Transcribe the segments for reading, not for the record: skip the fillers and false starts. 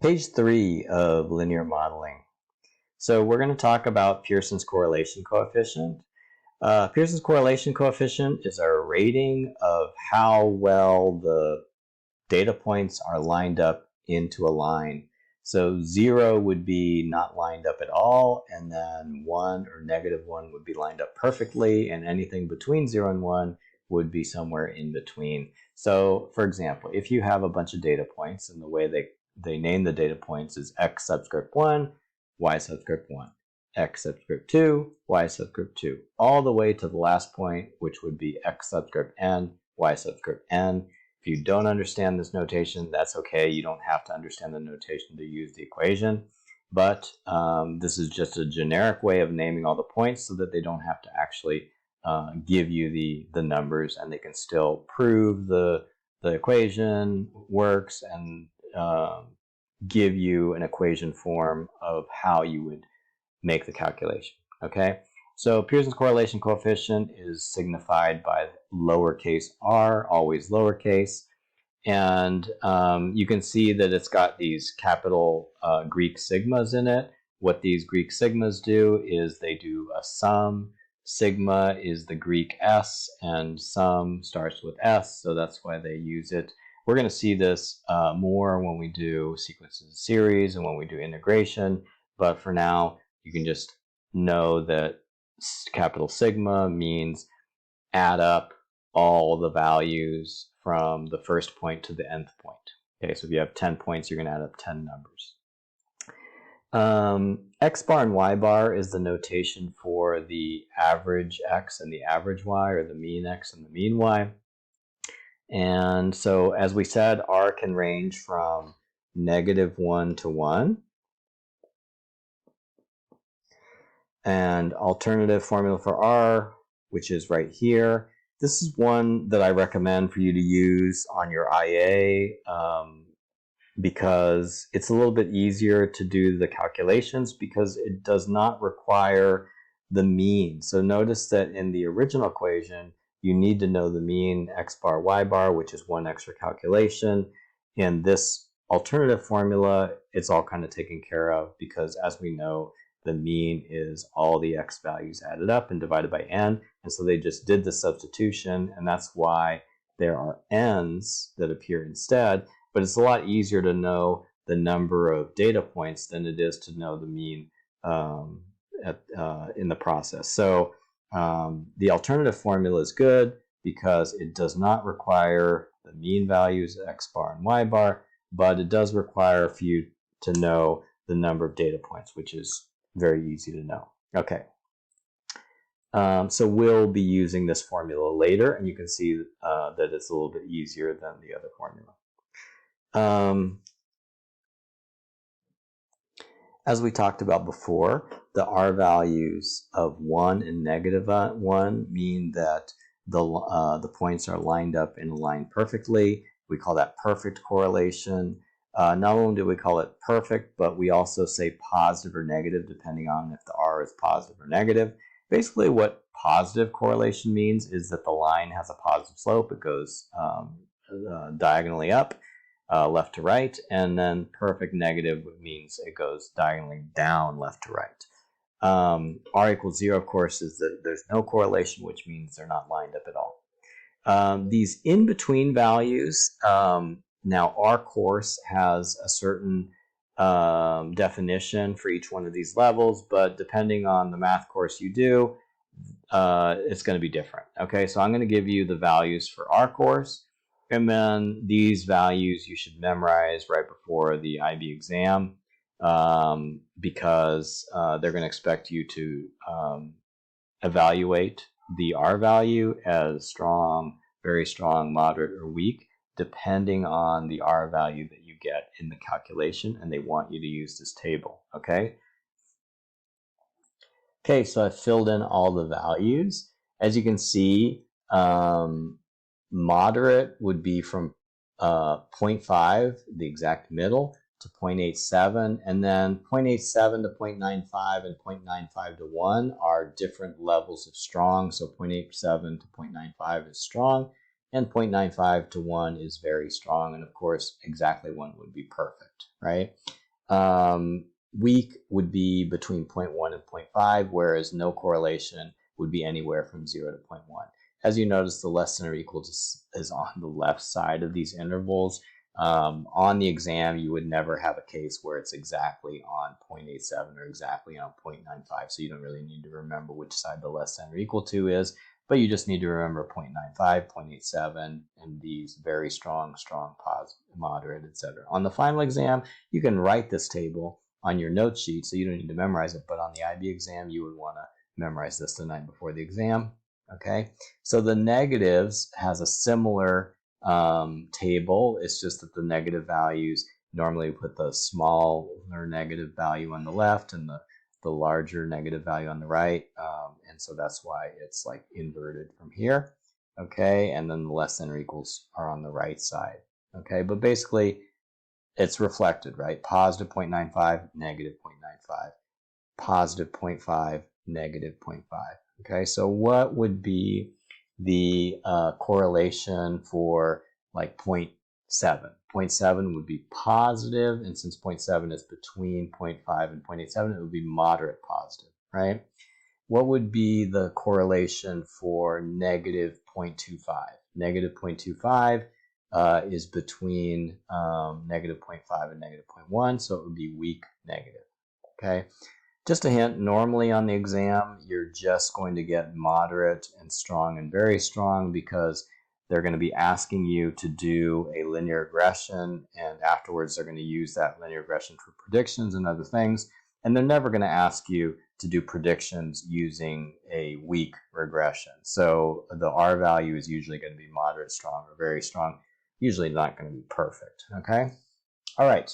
Page 3 of linear modeling. So we're going to talk about Pearson's correlation coefficient. Pearson's correlation coefficient is a rating of how well the data points are lined up into a line. So 0 would be not lined up at all, and then 1 or -1 would be lined up perfectly, and anything between 0 and 1 would be somewhere in between. So for example, if you have a bunch of data points, and the way they name the data points is x subscript 1, y subscript 1, x subscript 2, y subscript 2, all the way to the last point, which would be x subscript n, y subscript n. If you don't understand this notation, that's okay. You don't have to understand the notation to use the equation. But this is just a generic way of naming all the points so that they don't have to actually give you the numbers, and they can still prove the equation works and give you an equation form of how you would make the calculation. Okay? So Pearson's correlation coefficient is signified by lowercase r, always lowercase. And you can see that it's got these capital Greek sigmas in it. What these Greek sigmas do is they do a sum. Sigma is the Greek s, and sum starts with s, so that's why they use it. We're going to see this more when we do sequences of series and when we do integration, but for now, you can just know that capital sigma means add up all the values from the first point to the nth point. Okay, so if you have 10 points, you're going to add up 10 numbers. X bar and y bar is the notation for the average x and the average y, or the mean x and the mean y. And so, as we said, r can range from -1 to 1. And alternative formula for r, which is right here. This is one that I recommend for you to use on your IA because it's a little bit easier to do the calculations because it does not require the mean. So notice that in the original equation, you need to know the mean x bar, y bar, which is one extra calculation. In this alternative formula, it's all kind of taken care of because, as we know, the mean is all the x values added up and divided by n. And so they just did the substitution, and that's why there are n's that appear instead. But it's a lot easier to know the number of data points than it is to know the mean in the process. So the alternative formula is good because it does not require the mean values, x bar and y bar, but it does require for you to know the number of data points, which is very easy to know. Okay. So we'll be using this formula later, and you can see that it's a little bit easier than the other formula. As we talked about before, the r values of 1 and -1 mean that the points are lined up in a line perfectly. We call that perfect correlation. Not only do we call it perfect, but we also say positive or negative depending on if the r is positive or negative. Basically, what positive correlation means is that the line has a positive slope. It goes diagonally up, left to right, and then perfect negative means it goes diagonally down, left to right. R equals 0, of course, is that there's no correlation, which means they're not lined up at all. These in-between values, now our course has a certain definition for each one of these levels, but depending on the math course you do, it's going to be different. Okay, so I'm going to give you the values for our course, and then these values you should memorize right before the IB exam because they're going to expect you to evaluate the R value as strong, very strong, moderate, or weak, depending on the R value that you get in the calculation, and they want you to use this table, okay? Okay, so I filled in all the values. As you can see, moderate would be from 0.5, the exact middle, to 0.87, and then 0.87 to 0.95 and 0.95 to 1 are different levels of strong. So 0.87 to 0.95 is strong, and 0.95 to 1 is very strong, and of course exactly 1 would be perfect, right? Weak would be between 0.1 and 0.5, whereas no correlation would be anywhere from 0 to 0.1. As you notice, the less than or equal to is on the left side of these intervals. On the exam, you would never have a case where it's exactly on 0.87 or exactly on 0.95, so you don't really need to remember which side the less than or equal to is, but you just need to remember 0.95, 0.87, and these very strong, positive, moderate, etc. On the final exam, you can write this table on your note sheet, so you don't need to memorize it, but on the IB exam, you would want to memorize this the night before the exam. Okay, so the negatives has a similar table. It's just that the negative values, normally we put the smaller negative value on the left and the larger negative value on the right, and so that's why it's like inverted from here. Okay, and then the less than or equals are on the right side. Okay, but basically it's reflected, right? Positive 0.95, negative 0.95, positive 0.5, negative 0.5. Okay, so what would be the correlation for like 0.7? 0.7 would be positive, and since 0.7 is between 0.5 and 0.87, it would be moderate positive, right? What would be the correlation for negative 0.25? Negative 0.25 is between negative 0.5 and negative 0.1, so it would be weak negative, okay? Just a hint, normally on the exam, you're just going to get moderate and strong and very strong because they're going to be asking you to do a linear regression, and afterwards they're going to use that linear regression for predictions and other things, and they're never going to ask you to do predictions using a weak regression. So the R value is usually going to be moderate, strong, or very strong, usually not going to be perfect, okay? All right,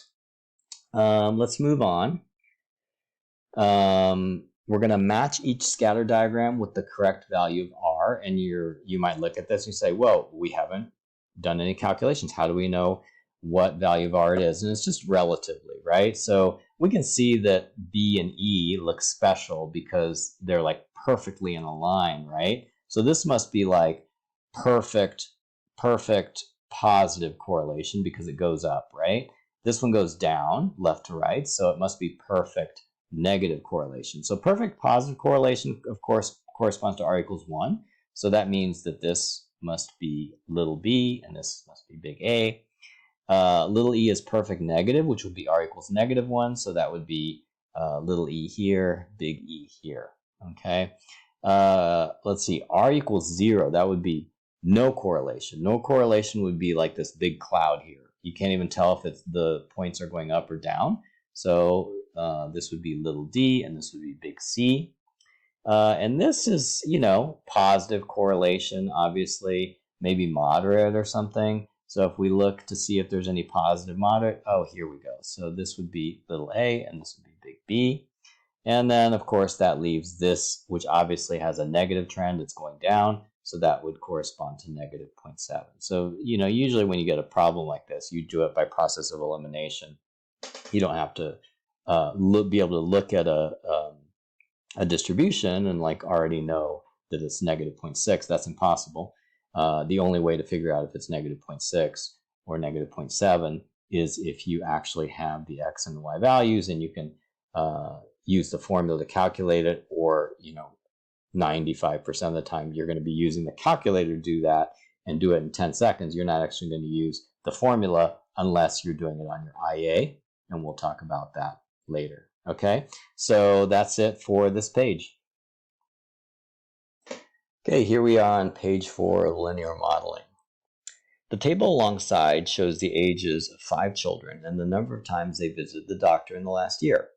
let's move on. We're going to match each scatter diagram with the correct value of R, and you might look at this and say, well, we haven't done any calculations. How do we know what value of R it is? And it's just relatively, right? So we can see that B and E look special because they're like perfectly in a line, right? So this must be like perfect positive correlation because it goes up, right? This one goes down left to right, so it must be perfect negative correlation. So perfect positive correlation, of course, corresponds to R equals 1. So that means that this must be little b and this must be big A. Little e is perfect negative, which would be R equals negative 1. So that would be little e here, big E here. Okay. Let's see, R equals 0. That would be no correlation. No correlation would be like this big cloud here. You can't even tell if it's the points are going up or down. So this would be little d, and this would be big C. And this is, positive correlation, obviously, maybe moderate or something. So if we look to see if there's any positive moderate, oh, here we go. So this would be little a, and this would be big B. And then, of course, that leaves this, which obviously has a negative trend. It's going down. So that would correspond to negative 0.7. So, usually when you get a problem like this, you do it by process of elimination. You don't have to be able to look at a distribution and like already know that it's negative 0.6. That's impossible. The only way to figure out if it's negative 0.6 or negative 0.7 is if you actually have the x and the y values, and you can use the formula to calculate it, or 95% of the time you're going to be using the calculator to do that and do it in 10 seconds. You're not actually going to use the formula unless you're doing it on your IA, and we'll talk about that later. Okay, so that's it for this page. Okay, here we are on page 4 of linear modeling. The table alongside shows the ages of 5 children and the number of times they visited the doctor in the last year.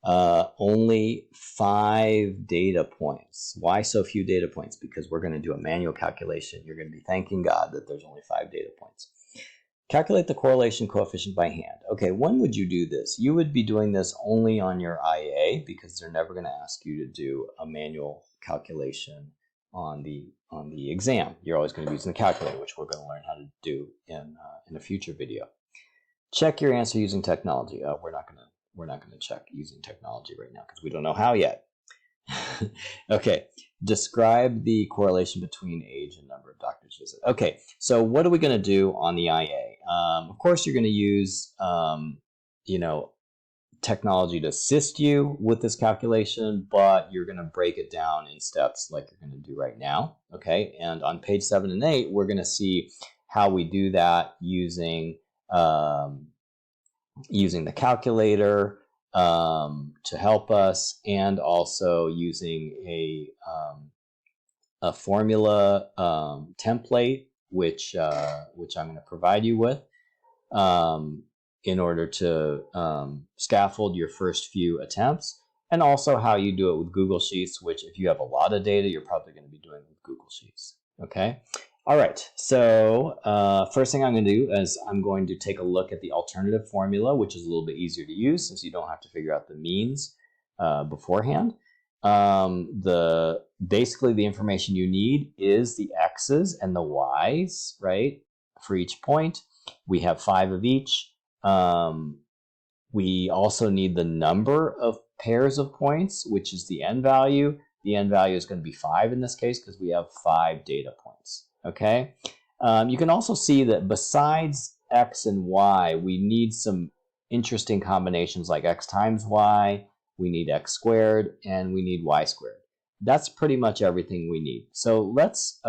Only 5 data points. Why so few data points? Because we're going to do a manual calculation. You're going to be thanking God that there's only 5 data points. Calculate the correlation coefficient by hand. Okay, when would you do this? You would be doing this only on your IA because they're never going to ask you to do a manual calculation on the exam. You're always going to be using the calculator, which we're going to learn how to do in a future video. Check your answer using technology. We're not going to check using technology right now because we don't know how yet. Okay, Describe the correlation between age and number of doctors visit. Okay, so what are we going to do on the IA? Of course, you're going to use, you know, technology to assist you with this calculation, but you're going to break it down in steps like you're going to do right now. Okay, and on page 7 and 8, we're going to see how we do that using using the calculator to help us, and also using a formula template, which I'm going to provide you with in order to scaffold your first few attempts, and also how you do it with Google Sheets, which if you have a lot of data, you're probably going to be doing with Google Sheets. Okay. All right, so first thing I'm going to do is I'm going to take a look at the alternative formula, which is a little bit easier to use since you don't have to figure out the means beforehand. Basically, the information you need is the x's and the y's, right, for each point. We have 5 of each. We also need the number of pairs of points, which is the n value. The n value is going to be 5 in this case because we have 5 data points. Okay, you can also see that besides x and y, we need some interesting combinations like x times y, we need x squared, and we need y squared. That's pretty much everything we need. So let's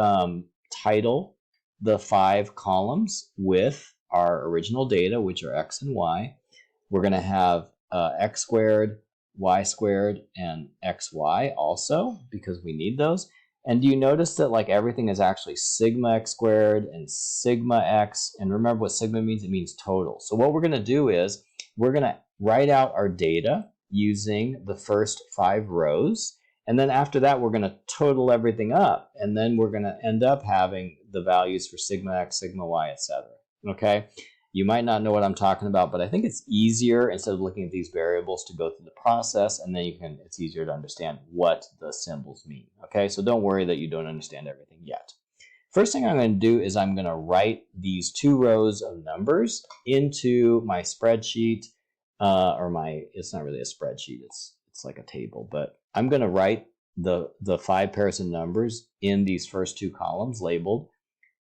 title the 5 columns with our original data, which are x and y. We're going to have x squared, y squared, and xy also, because we need those. And do you notice that like everything is actually sigma x squared and sigma x? And remember what sigma means? It means total. So what we're going to do is we're going to write out our data using the first 5 rows. And then after that, we're going to total everything up. And then we're going to end up having the values for sigma x, sigma y, etc. Okay? You might not know what I'm talking about, but I think it's easier, instead of looking at these variables, to go through the process, and then it's easier to understand what the symbols mean. Okay, so don't worry that you don't understand everything yet. First thing I'm going to do is I'm going to write these 2 rows of numbers into my spreadsheet, it's not really a spreadsheet, it's like a table, but I'm going to write the 5 pairs of numbers in these first 2 columns labeled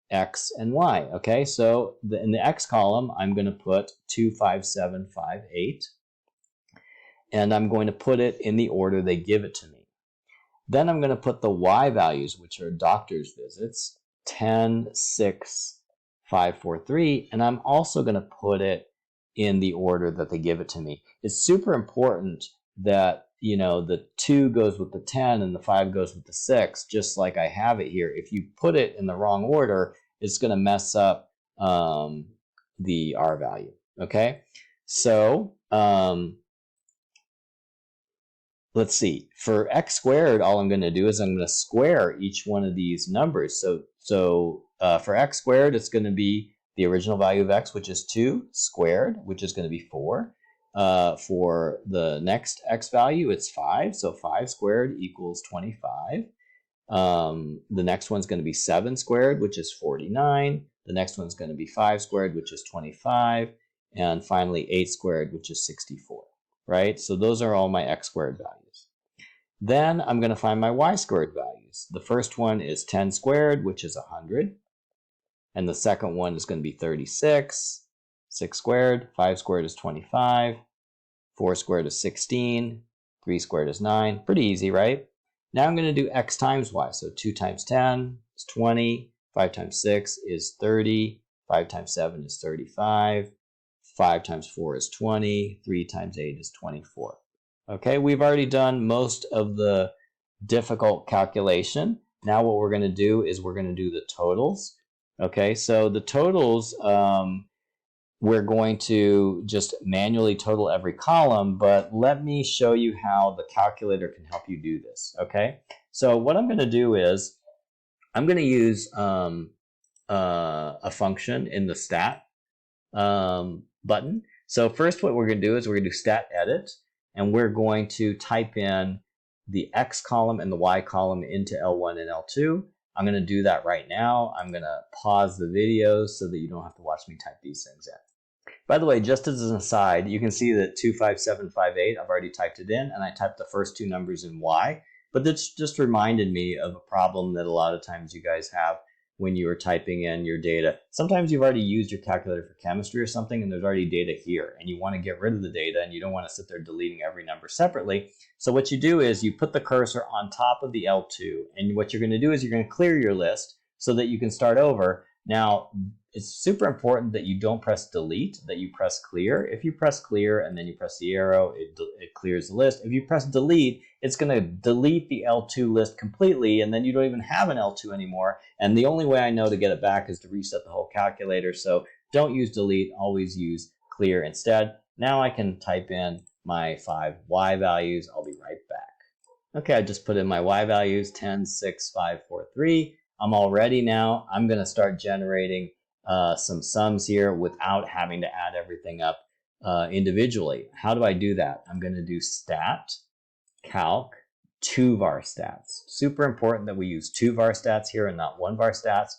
x and y. Okay, so in the x column, I'm going to put 2, 5, 7, 5, 8, and I'm going to put it in the order they give it to me. Then I'm going to put the y values, which are doctor's visits, 10, 6, 5, 4, 3, and I'm also going to put it in the order that they give it to me. It's super important that the 2 goes with the 10 and the 5 goes with the 6, just like I have it here. If you put it in the wrong order, it's going to mess up the R value. Okay, so let's see. For x squared, all I'm going to do is I'm going to square each one of these numbers. So for x squared, it's going to be the original value of x, which is 2, squared, which is going to be 4. For the next x value, it's 5. So 5 squared equals 25. The next one's going to be 7 squared, which is 49. The next one's going to be 5 squared, which is 25. And finally, 8 squared, which is 64. Right? So those are all my x squared values. Then I'm going to find my y squared values. The first one is 10 squared, which is 100. And the second one is going to be 36. 6 squared, 5 squared is 25. 4 squared is 16. 3 squared is 9. Pretty easy, right? Now I'm going to do x times y. So 2 times 10 is 20. 5 times 6 is 30. 5 times 7 is 35. 5 times 4 is 20. 3 times 8 is 24. Okay, we've already done most of the difficult calculation. Now what we're going to do is we're going to do the totals. Okay, so the totals, we're going to just manually total every column, but let me show you how the calculator can help you do this. Okay, so what I'm going to do is I'm going to use a function in the stat button. So first what we're going to do is we're going to do stat edit, and we're going to type in the x column and the y column into L1 and L2. I'm going to do that right now. I'm going to pause the video so that you don't have to watch me type these things in. By the way, just as an aside, you can see that 25758, I've already typed it in, and I typed the first 2 numbers in y. but this just reminded me of a problem that a lot of times you guys have when you are typing in your data. Sometimes you've already used your calculator for chemistry or something, and there's already data here, and you want to get rid of the data, and you don't want to sit there deleting every number separately. So what you do is you put the cursor on top of the L2, and what you're going to do is you're going to clear your list so that you can start over. Now, it's super important that you don't press delete, that you press clear. If you press clear and then you press the arrow, it clears the list. If you press delete, it's going to delete the L2 list completely, and then you don't even have an L2 anymore. And the only way I know to get it back is to reset the whole calculator. So don't use delete, always use clear instead. Now I can type in my 5 Y values. I'll be right back. Okay, I just put in my Y values, 10, 6, 5, 4, 3. I'm all ready now. I'm going to start generating some sums here without having to add everything up individually. How do I do that? I'm going to do stat, calc, 2 var stats. Super important that we use 2 var stats here and not 1 var stats.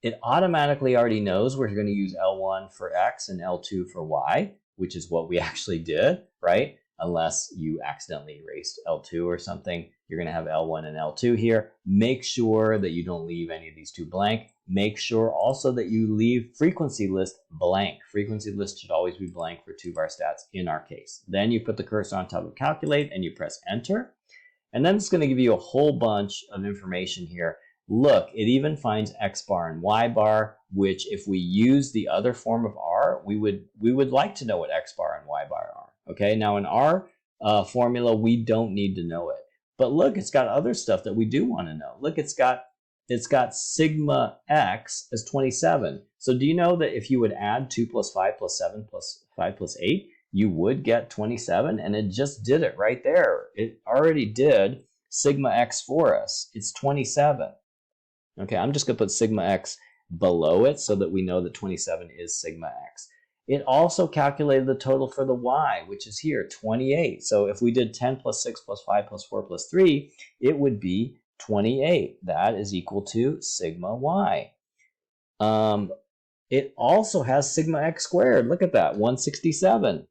It automatically already knows we're going to use L1 for X and L2 for Y, which is what we actually did, right? Unless you accidentally erased L2 or something, you're going to have L1 and L2 here. Make sure that you don't leave any of these two blank. Make sure also that you leave frequency list blank. Frequency list should always be blank for 2 var stats in our case. Then you put the cursor on top of calculate and you press enter. And then it's going to give you a whole bunch of information here. Look, it even finds X bar and Y bar, which if we use the other form of R, we would like to know what X bar and Y bar are. Okay, now in our formula, we don't need to know it. But look, it's got other stuff that we do want to know. Look, it's got sigma X as 27. So do you know that if you would add 2 plus 5 plus 7 plus 5 plus 8, you would get 27? And it just did it right there. It already did sigma X for us. It's 27. Okay, I'm just going to put sigma X below it so that we know that 27 is sigma X. It also calculated the total for the Y, which is here, 28. So if we did 10 plus 6 plus 5 plus 4 plus 3, it would be 28. That is equal to sigma Y. It also has sigma X squared. Look at that, 167.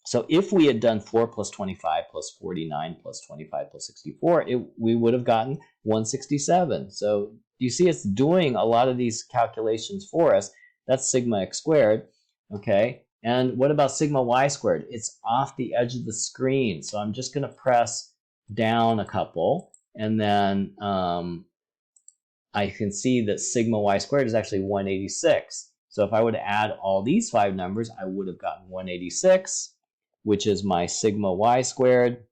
So if we had done 4 plus 25 plus 49 plus 25 plus 64, we would have gotten 167. So you see it's doing a lot of these calculations for us. That's sigma X squared. Okay, and what about sigma Y squared? It's off the edge of the screen. So I'm just going to press down a couple, and then I can see that sigma Y squared is actually 186. So if I would add all these 5 numbers, I would have gotten 186, which is my sigma Y squared.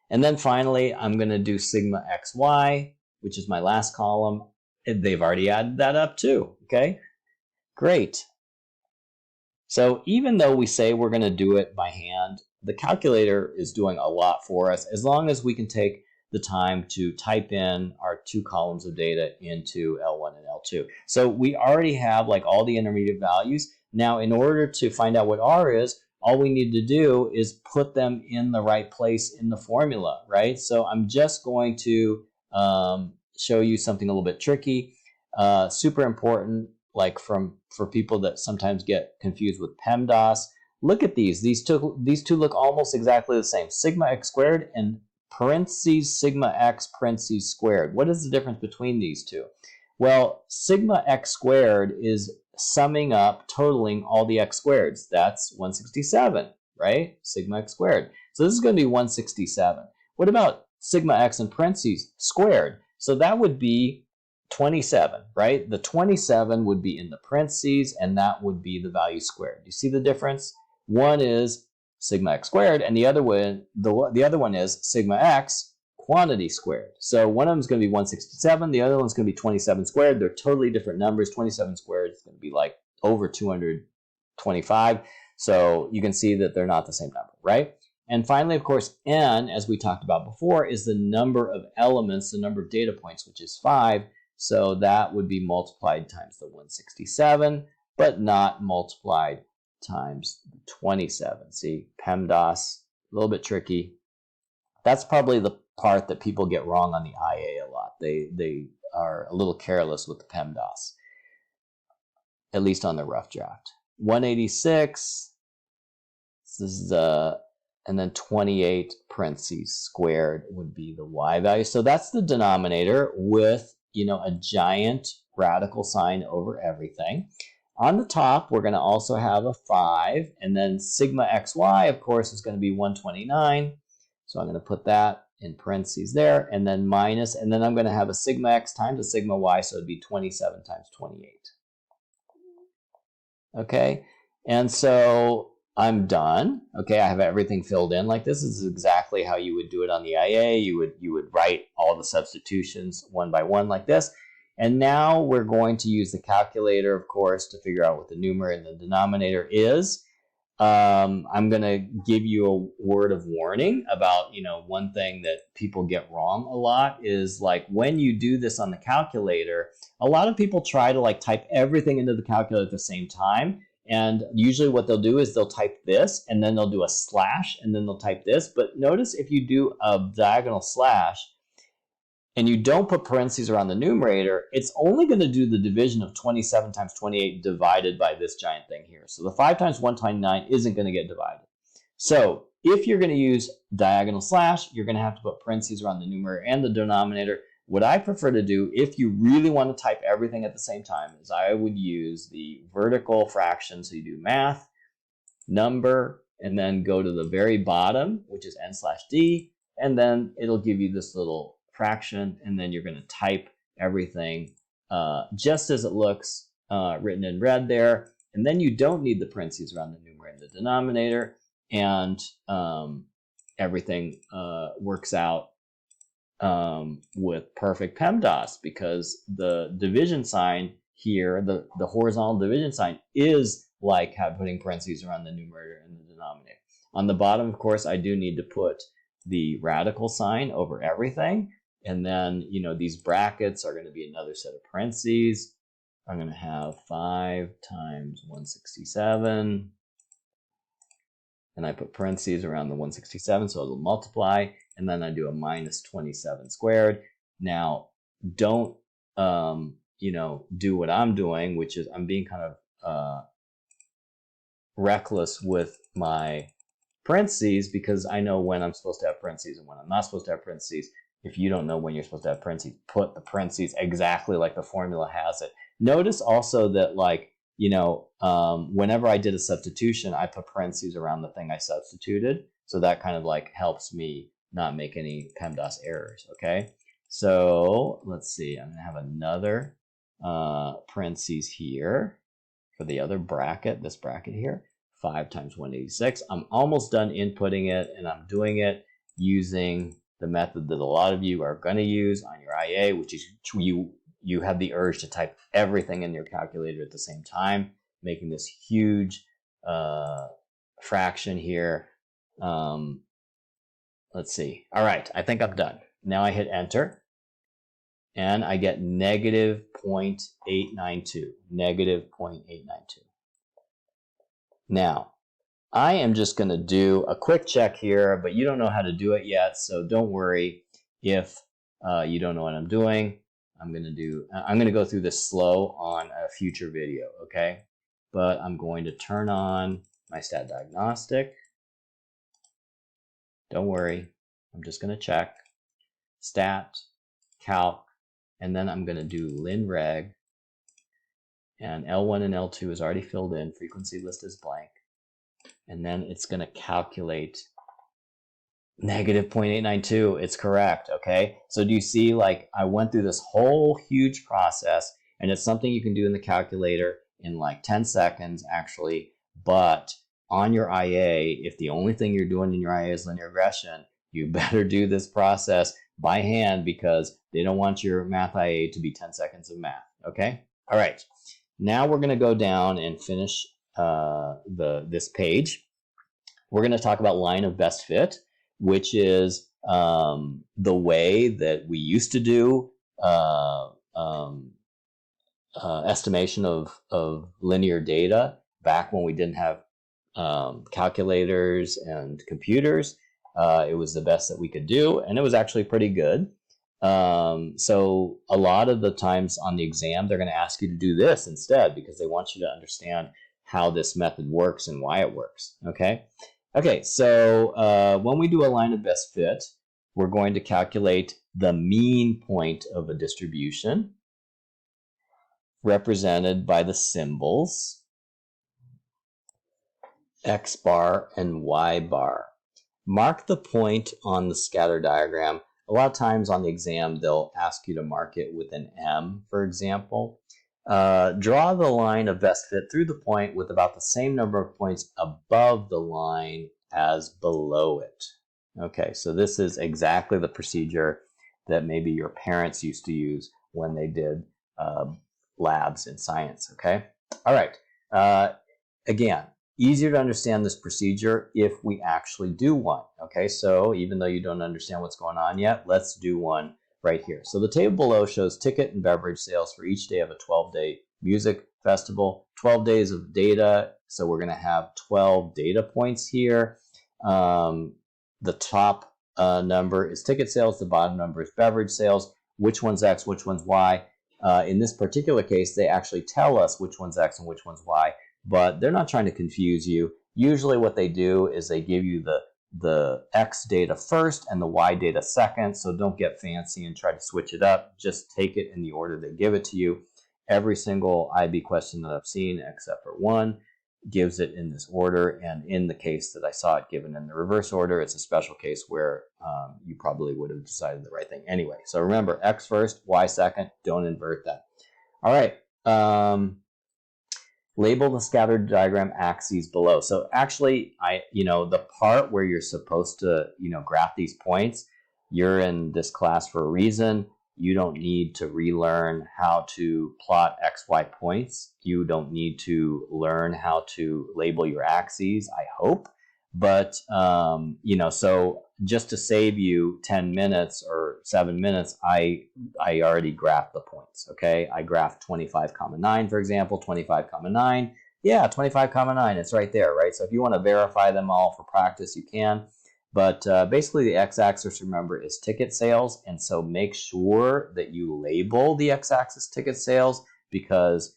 And then finally, I'm going to do sigma XY, which is my last column. They've already added that up too, okay? Great. So even though we say we're going to do it by hand, the calculator is doing a lot for us as long as we can take the time to type in our 2 columns of data into L1 and L2. So we already have like all the intermediate values. Now, in order to find out what R is, all we need to do is put them in the right place in the formula, right? So I'm just going to show you something a little bit tricky, super important, like for people that sometimes get confused with PEMDAS. Look at these. These two look almost exactly the same. Sigma X squared and parentheses sigma X parentheses squared. What is the difference between these two? Well, sigma X squared is summing up, totaling all the X squareds. That's 167, right? Sigma X squared. So this is going to be 167. What about sigma X in parentheses squared? So that would be 27, right? The 27 would be in the parentheses, and that would be the value squared. You see the difference? One is sigma X squared, and the other one is sigma X quantity squared. So one of them is going to be 167, the other one's going to be 27 squared. They're totally different numbers. 27 squared is going to be like over 225. So you can see that they're not the same number, right? And finally, of course, n, as we talked about before, is the number of elements, the number of data points, which is 5. So that would be multiplied times the 167, but not multiplied times 27. See, PEMDAS, a little bit tricky. That's probably the part that people get wrong on the IA a lot. They are a little careless with the PEMDAS, at least on the rough draft. 186, this is and then 28 parentheses squared would be the y value. So that's the denominator with, a giant radical sign over everything. On the top, we're going to also have a 5, and then sigma xy, of course, is going to be 129. So I'm going to put that in parentheses there, and then minus, and then I'm going to have a sigma x times a sigma y, so it'd be 27 times 28. Okay, and so I'm done. Okay, I have everything filled in like this. This is exactly how you would do it on the IA. You would write all the substitutions one by one like this. And now we're going to use the calculator, of course, to figure out what the numerator and the denominator is. I'm going to give you a word of warning about, one thing that people get wrong a lot is like when you do this on the calculator, a lot of people try to like type everything into the calculator at the same time. And usually what they'll do is they'll type this and then they'll do a slash and then they'll type this. But notice if you do a diagonal slash and you don't put parentheses around the numerator, it's only going to do the division of 27 times 28 divided by this giant thing here. So the 5 times 129 isn't going to get divided. So if you're going to use diagonal slash, you're going to have to put parentheses around the numerator and the denominator. What I prefer to do, if you really want to type everything at the same time, is I would use the vertical fraction. So you do math, number, and then go to the very bottom, which is n/d, and then it'll give you this little fraction, and then you're going to type everything just as it looks written in red there. And then you don't need the parentheses around the numerator and the denominator, and everything works out with perfect PEMDAS, because the division sign here, the horizontal division sign, is like putting parentheses around the numerator and the denominator. On the bottom, of course, I do need to put the radical sign over everything. And then, these brackets are going to be another set of parentheses. I'm going to have 5 times 167. And I put parentheses around the 167, so it'll multiply. And then I do a minus 27 squared. Now, don't, do what I'm doing, which is I'm being kind of reckless with my parentheses, because I know when I'm supposed to have parentheses and when I'm not supposed to have parentheses. If you don't know when you're supposed to have parentheses, put the parentheses exactly like the formula has it. Notice also that, whenever I did a substitution, I put parentheses around the thing I substituted. So that kind of helps me not make any PEMDAS errors, okay? So let's see, I'm gonna have another parentheses here for the other bracket, this bracket here, 5 times 186. I'm almost done inputting it, and I'm doing it using the method that a lot of you are going to use on your IA, which is you have the urge to type everything in your calculator at the same time, making this huge fraction here. Let's see. All right, I think I'm done. Now I hit enter, and I get negative 0.892. Negative 0.892. Now, I am just going to do a quick check here, but you don't know how to do it yet, so don't worry if you don't know what I'm doing. I'm going to go through this slow on a future video, okay? But I'm going to turn on my stat diagnostic. Don't worry, I'm just going to check stat, calc, and then I'm going to do linreg, and L1 and L2 is already filled in, frequency list is blank. And then it's going to calculate negative 0.892. It's correct, okay? So do you see, I went through this whole huge process, and it's something you can do in the calculator in 10 seconds, actually. But on your IA, if the only thing you're doing in your IA is linear regression, you better do this process by hand, because they don't want your math IA to be 10 seconds of math, okay? All right, now we're going to go down and finish this page. We're going to talk about line of best fit, which is the way that we used to do estimation of linear data back when we didn't have calculators and computers. It was the best that we could do, and it was actually pretty good. So a lot of the times on the exam, they're going to ask you to do this instead, because they want you to understand how this method works and why it works, okay? Okay, so when we do a line of best fit, we're going to calculate the mean point of a distribution represented by the symbols X bar and Y bar. Mark the point on the scatter diagram. A lot of times on the exam, they'll ask you to mark it with an M, for example. Draw the line of best fit through the point with about the same number of points above the line as below it. Okay, so this is exactly the procedure that maybe your parents used to use when they did labs in science, okay? All right, again, easier to understand this procedure if we actually do one, okay? So even though you don't understand what's going on yet, let's do one right here. So the table below shows ticket and beverage sales for each day of a 12-day music festival, 12 days of data. So we're going to have 12 data points here. The top number is ticket sales. The bottom number is beverage sales. Which one's X, which one's Y? In this particular case, they actually tell us which one's X and which one's Y, but they're not trying to confuse you. Usually what they do is they give you the X data first and the Y data second, so don't get fancy and try to switch it up. Just take it in the order they give it to you. Every single IB question that I've seen, except for one, gives it in this order, and in the case that I saw it given in the reverse order, it's a special case where you probably would have decided the right thing anyway. So remember, X first, Y second, don't invert that. All right. Label the scattered diagram axes below. So actually, the part where you're supposed to, graph these points, you're in this class for a reason. You don't need to relearn how to plot XY points. You don't need to learn how to label your axes, I hope. But, so just to save you 10 minutes or 7 minutes, I already graphed the points, okay? I graphed 25,9, for example, 25,9. Yeah, 25,9, it's right there, right? So if you want to verify them all for practice, you can. But basically the x-axis, remember, is ticket sales, and so make sure that you label the x-axis ticket sales because,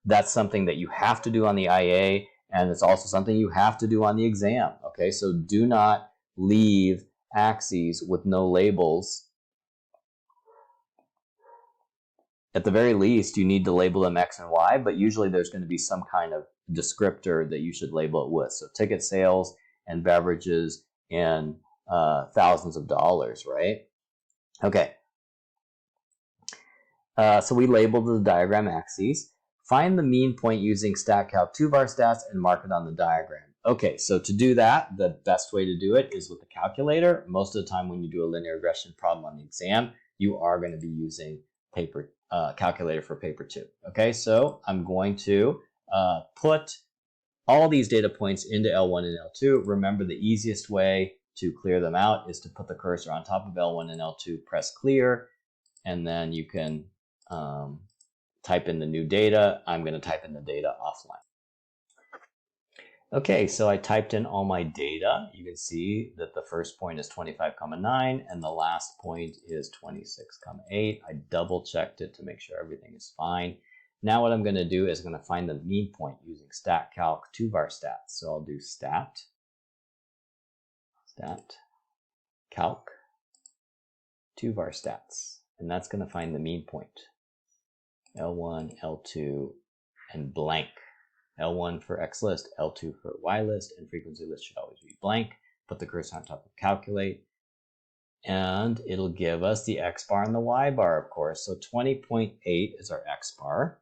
that's something that you have to do on the IA, and it's also something you have to do on the exam, okay? So do not leave axes with no labels. At the very least, you need to label them X and Y, but usually there's going to be some kind of descriptor that you should label it with. So ticket sales and beverages and thousands of dollars, right? Okay. So we labeled the diagram axes. Find the mean point using StatCalc 2-bar stats and mark it on the diagram. Okay, so to do that, the best way to do it is with a calculator. Most of the time when you do a linear regression problem on the exam, you are going to be using calculator for paper 2. Okay, so I'm going to put all these data points into L1 and L2. Remember, the easiest way to clear them out is to put the cursor on top of L1 and L2, press clear, and then you can type in the new data. I'm going to type in the data offline. Okay, so I typed in all my data. You can see that the first point is 25,9 and the last point is 26,8. I double checked it to make sure everything is fine. Now what I'm going to do is I'm going to find the mean point using StatCalc 2-bar stats. So I'll do calc 2-bar stats, and that's going to find the mean point. L1, L2, and blank. L1 for X list, L2 for Y list, and frequency list should always be blank. Put the cursor on top of calculate, and it'll give us the X bar and the Y bar, of course. So 20.8 is our X bar.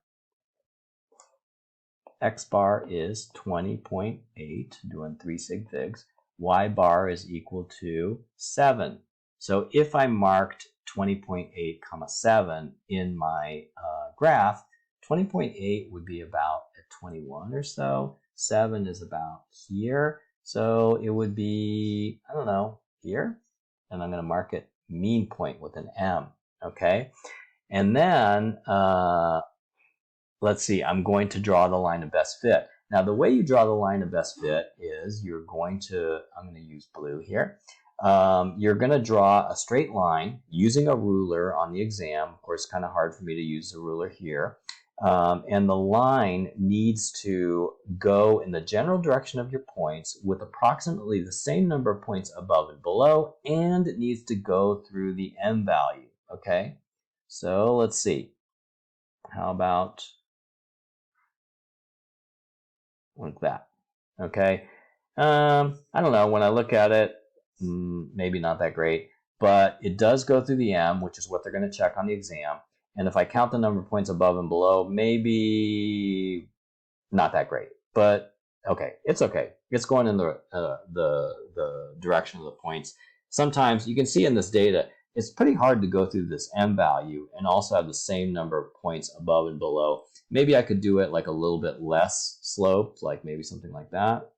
X bar is 20.8, doing 3 sig figs. Y bar is equal to 7. So if I marked 20.8, 7 in my graph, 20.8 would be about at 21 or so. 7 is about here. So it would be, I don't know, here. And I'm going to mark it mean point with an M, okay? And then, let's see, I'm going to draw the line of best fit. Now, the way you draw the line of best fit is I'm going to use blue here. You're going to draw a straight line using a ruler on the exam. Of course, it's kind of hard for me to use the ruler here. And the line needs to go in the general direction of your points with approximately the same number of points above and below, and it needs to go through the M value, okay? So let's see. How about like that, okay? I don't know, when I look at it, maybe not that great, but it does go through the M, which is what they're going to check on the exam. And if I count the number of points above and below, maybe not that great, but okay, it's okay. It's going in the direction of the points. Sometimes you can see in this data, it's pretty hard to go through this M value and also have the same number of points above and below. Maybe I could do it like a little bit less sloped, like maybe something like that.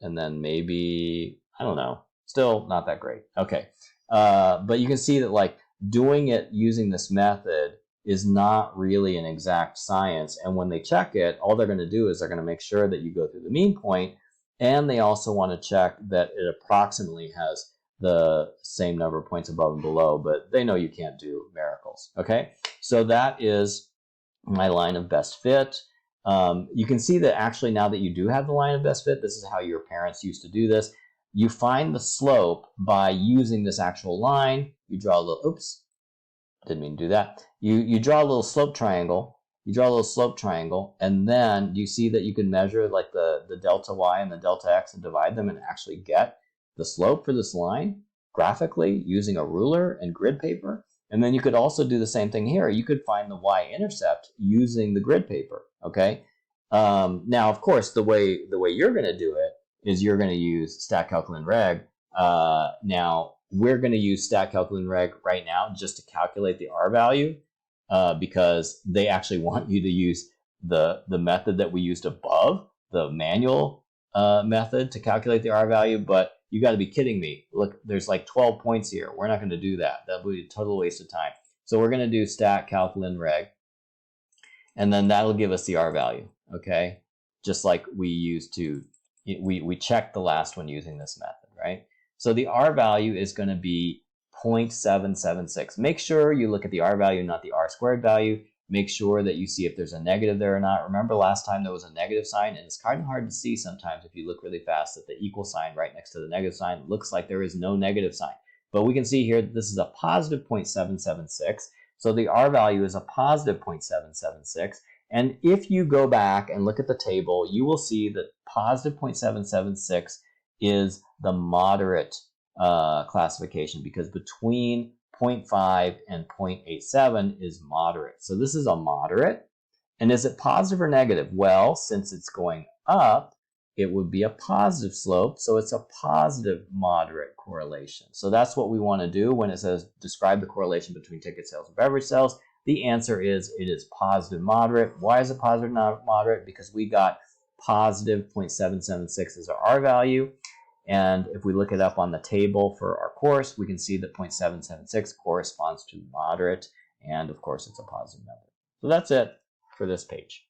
And then maybe, I don't know, still not that great. Okay, but you can see that like doing it using this method is not really an exact science. And when they check it, all they're going to do is they're going to make sure that you go through the mean point, and they also want to check that it approximately has the same number of points above and below, but they know you can't do miracles. Okay, so that is my line of best fit. You can see that actually now that you do have the line of best fit, this is how your parents used to do this. You find the slope by using this actual line. You draw a little, oops, didn't mean to do that. You draw a little slope triangle. You draw a little slope triangle, and then you see that you can measure like the delta y and the delta x and divide them and actually get the slope for this line graphically using a ruler and grid paper. And then you could also do the same thing here. You could find the y-intercept using the grid paper, okay? Now, of course, the way you're going to do it is you're going to use stat calcul and reg. Now, we're going to use stat calcul and reg right now just to calculate the R value because they actually want you to use the method that we used above, the manual method to calculate the R value, but you got to be kidding me. Look, there's like 12 points here. We're not going to do that. That would be a total waste of time. So we're going to do stat calcul and reg, and then that'll give us the R value, okay? Just like we used to, we checked the last one using this method, right? So the R value is going to be 0.776. Make sure you look at the R value, not the R squared value. Make sure that you see if there's a negative there or not. Remember last time there was a negative sign, and it's kind of hard to see sometimes if you look really fast that the equal sign right next to the negative sign looks like there is no negative sign. But we can see here that this is a positive 0.776. So the R value is a positive 0.776. And if you go back and look at the table, you will see that positive 0.776 is the moderate classification, because between 0.5 and 0.87 is moderate. So this is a moderate. And is it positive or negative? Well, since it's going up, it would be a positive slope. So it's a positive moderate correlation. So that's what we want to do when it says describe the correlation between ticket sales and beverage sales. The answer is it is positive moderate. Why is it positive moderate? Because we got positive 0.776 as our R value. And if we look it up on the table for our course, we can see that 0.776 corresponds to moderate. And of course, it's a positive number. So that's it for this page.